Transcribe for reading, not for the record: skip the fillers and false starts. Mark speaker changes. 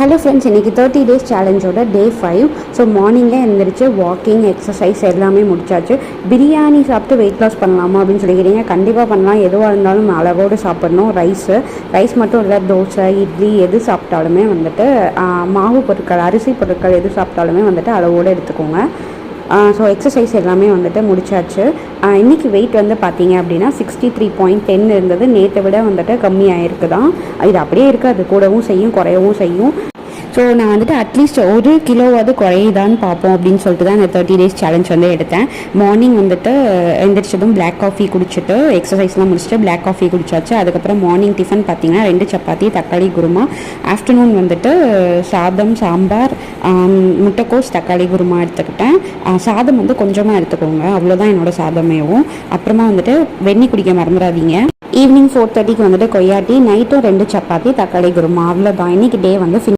Speaker 1: Hello friends, இன்றைக்கி 30 days சேலஞ்சோட டே 5. So மார்னிங்கே எழுந்திரிச்சு வாக்கிங் எக்ஸசைஸ் எல்லாமே முடிச்சாச்சு. பிரியாணி சாப்பிட்டு வெயிட் லாஸ் பண்ணலாமா அப்படின்னு சொல்லிக்கிறீங்க. கண்டிப்பாக பண்ணலாம். எதுவாக இருந்தாலும் அளவோடு சாப்பிட்ணும். ரைஸ் மட்டும் இல்லை, தோசை இட்லி எது சாப்பிட்டாலுமே வந்துட்டு மாவு பொருட்கள் அரிசி பொருட்கள் எது சாப்பிட்டாலுமே வந்துட்டு அளவோடு எடுத்துக்கோங்க. ஸோ எக்ஸசைஸ் எல்லாமே வந்துட்டு முடிச்சாச்சு. இன்றைக்கி வெயிட் வந்து பார்த்தீங்க அப்படின்னா 63.10 இருந்தது. நேற்றை விட வந்துட்டு கம்மியாகிருக்கு தான். இது அப்படியே இருக்குது, அது கூடவும் செய்யும் குறையவும் செய்யும். ஸோ நான் வந்துட்டு அட்லீஸ்ட் 1 கிலோவாவது குறையுதான்னு பார்ப்போம் அப்படின்னு சொல்லிட்டு தான் இந்த 30 days சேலஞ்ச் வந்து எடுத்தேன். மார்னிங் வந்துட்டு எந்திரிச்சதும் பிளாக் காஃபி குடிச்சிட்டு எக்ஸசைஸ்லாம் முடிச்சுட்டு பிளாக் காஃபி குடிச்சாச்சு. அதுக்கப்புறம் மார்னிங் டிஃபன் பார்த்தீங்கன்னா 2 சப்பாத்தி தக்காளி குருமா. ஆஃப்டர்நூன் வந்துட்டு சாதம் சாம்பார் முட்டைக்கோஸ் தக்காளி குருமா எடுத்துக்கிட்டேன். சாதம் வந்து கொஞ்சமாக எடுத்துக்கோங்க, அவ்வளோதான் என்னோடய சாதமேவும். அப்புறமா வந்துட்டு வெந்நி குடிக்க மறந்துடாதீங்க. ஈவினிங் 4:30க்கு வந்துட்டு கொய்யாட்டி, நைட்டும் 2 சப்பாத்தி தக்காளி குருமா. அவ்வளோதான். இன்றைக்கி டே வந்து